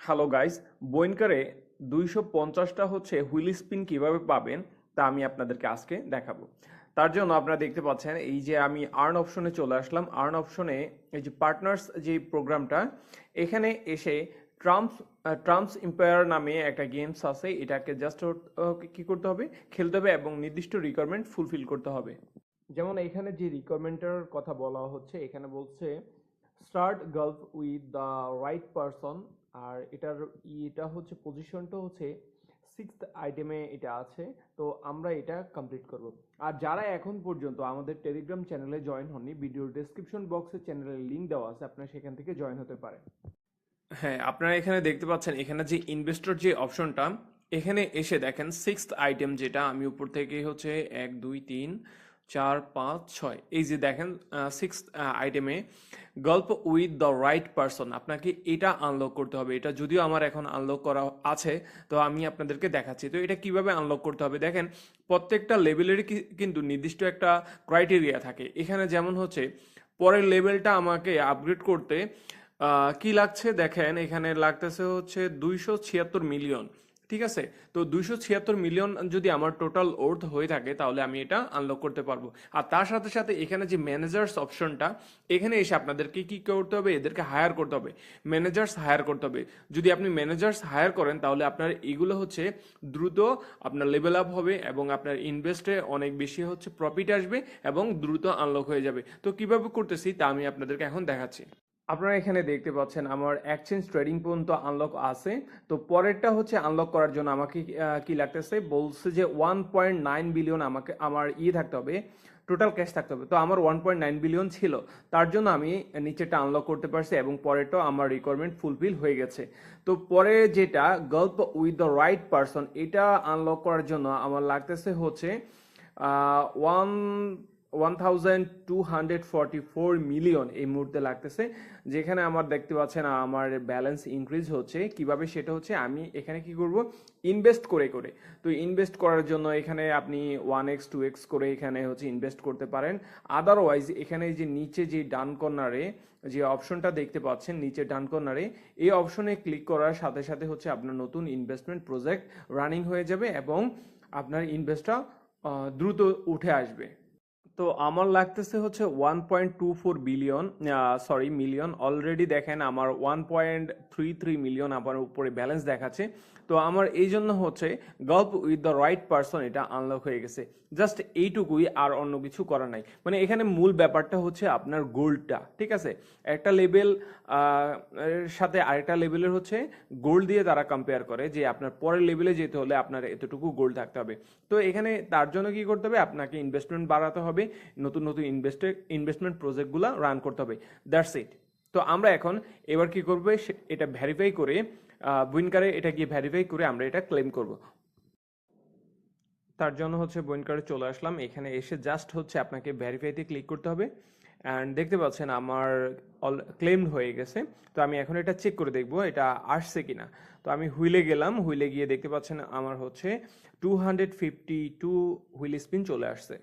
Hello guys, বইনকারে 250টা হচ্ছে wheel spin কিভাবে পাবেন তা আমি আপনাদেরকে আজকে দেখাবো। তার জন্য আপনারা দেখতে পাচ্ছেন এই যে আমি আর্ন অপশনে চলে আসলাম। আর্ন অপশনে এই যে পার্টনার্স যে প্রোগ্রামটা, এখানে এসে ট্রাম্পস ট্রাম্পস এম্পায়ার নামে একটা গেমস আছে। এটাকে জাস্ট কি করতে হবে, খেলতে হবে এবং নির্দিষ্ট রিকোয়ারমেন্ট ফুলফিল করতে হবে। যেমন এখানে যে রিকোয়ারমেন্টের কথা বলা হচ্ছে, এখানে বলছে start golf with the right person. আর এটা হচ্ছে পজিশনটা হচ্ছে সিক্সথ আইটেমে এটা আছে। তো আমরা এটা কমপ্লিট করব। আর যারা এখন পর্যন্ত আমাদের টেলিগ্রাম চ্যানেলে জয়েন হননি, ভিডিওর ডেসক্রিপশন বক্সে চ্যানেলের লিঙ্ক দেওয়া আছে, আপনারা সেখান থেকে জয়েন হতে পারেন। হ্যাঁ, আপনারা এখানে দেখতে পাচ্ছেন, এখানে যে ইনভেস্টর যে অপশনটা, এখানে এসে দেখেন সিক্সথ আইটেম, যেটা আমি উপর থেকে হচ্ছে 1 2 3 4 5 6, এই যে দেখেন সিক্সথ আইটেমে গল্প উইথ দ্য রাইট পারসন, আপনাকে এটা আনলক করতে হবে। এটা যদিও আমার এখন আনলক করা আছে, তো আমি আপনাদেরকে দেখাচ্ছি। তো এটা কিভাবে আনলক করতে হবে দেখেন, প্রত্যেকটা লেভেলেরই কিন্তু নির্দিষ্ট একটা ক্রাইটেরিয়া থাকে। এখানে যেমন হচ্ছে পরের লেভেলটা আমাকে আপগ্রেড করতে কি লাগছে দেখেন, এখানে লাগতেছে হচ্ছে 276 মিলিয়ন। ঠিক আছে, তো 276 মিলিয়ন যদি আমার টোটাল ওর্থ হয়ে থাকে, তাহলে আমি এটা আনলক করতে পারবো। আর তার সাথে সাথে এখানে যে ম্যানেজার্স অপশনটা, এখানে এসে আপনাদেরকে কি করতে হবে, এদেরকে হায়ার করতে হবে, ম্যানেজার্স হায়ার করতে হবে। যদি আপনি ম্যানেজার্স হায়ার করেন, তাহলে আপনার এগুলো হচ্ছে দ্রুত আপনার লেভেল আপ হবে এবং আপনার ইনভেস্টে অনেক বেশি হচ্ছে প্রফিট আসবে এবং দ্রুত আনলক হয়ে যাবে। তো কিভাবে করতেছি তা আমি আপনাদেরকে এখন দেখাচ্ছি। আপনারা এখানে দেখতে পাচ্ছেন আমার এক্সচেঞ্জ ট্রেডিং পর্যন্ত আনলক আছে। তো পরেরটা হচ্ছে আনলক করার জন্য আমাকে কি লাগতেছে, বলছে যে 1.9 বিলিয়ন আমাকে আমার থাকতে হবে, টোটাল ক্যাশ থাকতে হবে। তো আমার 1.9 বিলিয়ন ছিল, তার জন্য আমি নিচেটা আনলক করতে পারছি এবং পরেরটাও আমার রিকোয়ারমেন্ট ফুলফিল হয়ে গেছে। তো পরে যেটা গল্প উইথ দ্য রাইট পারসন, এটা আনলক করার জন্য আমার লাগতেছে হচ্ছে 1244 মিলিয়ন এই মুহূর্তে লাগতেছে। যেখানে আমার দেখতে পাচ্ছেন আমার ব্যালেন্স ইনক্রিজ হচ্ছে। কিভাবে সেটা হচ্ছে, আমি এখানে কি করব, ইনভেস্ট করে করে। তো ইনভেস্ট করার জন্য এখানে আপনি 1x 2x করে এখানে হচ্ছে ইনভেস্ট করতে পারেন। আদারওয়াইজ এখানে যে নিচে যে ডান কর্নারে যে অপশনটা দেখতে পাচ্ছেন, নিচে ডান কর্নারে এই অপশনে ক্লিক করার সাথে সাথে হচ্ছে আপনার নতুন ইনভেস্টমেন্ট প্রজেক্ট রানিং হয়ে যাবে এবং আপনার ইনভেস্টটা দ্রুত উঠে আসবে। তো আমার লাগতেছে হচ্ছে 1.24 বিলিয়ন, মিলিয়ন। অলরেডি দেখেন আমার 1.33 মিলিয়ন আমার উপরে ব্যালেন্স দেখাচ্ছে। তো আমার এই জন্য হচ্ছে গল্প উইথ দ্য রাইট পারসন এটা আনলক হয়ে গেছে। জাস্ট এইটুকুই, আর অন্য কিছু করা নাই। মানে এখানে মূল ব্যাপারটা হচ্ছে আপনার গোল্ডটা, ঠিক আছে। একটা লেভেল এর সাথে আরেকটা লেভেলের হচ্ছে গোল্ড দিয়ে তারা কম্পেয়ার করে যে আপনার পরের লেভেলে যেতে হলে আপনার এতটুকু গোল্ড থাকতে হবে। তো এখানে তার জন্য কি করতে হবে, আপনাকে ইনভেস্টমেন্ট বাড়াতে হবে, নতুন নতুন ইনভেস্টমেন্ট প্রজেক্টগুলো রান করতে হবে। That's it. তো আমরা এখন এবার কি করবো, এটা ভেরিফাই করে বুইনকারে এটা গিয়ে ভেরিফাই করে আমরা এটা ক্লেম করব। তার জন্য হচ্ছে বুইনকারে চলে আসলাম। এখানে এসে জাস্ট হচ্ছে আপনাকে ভেরিফাইতে ক্লিক করতে হবে। অ্যান্ড দেখতে পাচ্ছেন আমার ক্লেমড হয়ে গেছে। তো আমি এখন এটা চেক করে দেখবো এটা আসছে কিনা। তো আমি হুইলে গেলাম, হুইলে গিয়ে দেখতে পাচ্ছেন আমার হচ্ছে 252 হুইল স্পিন চলে আসছে।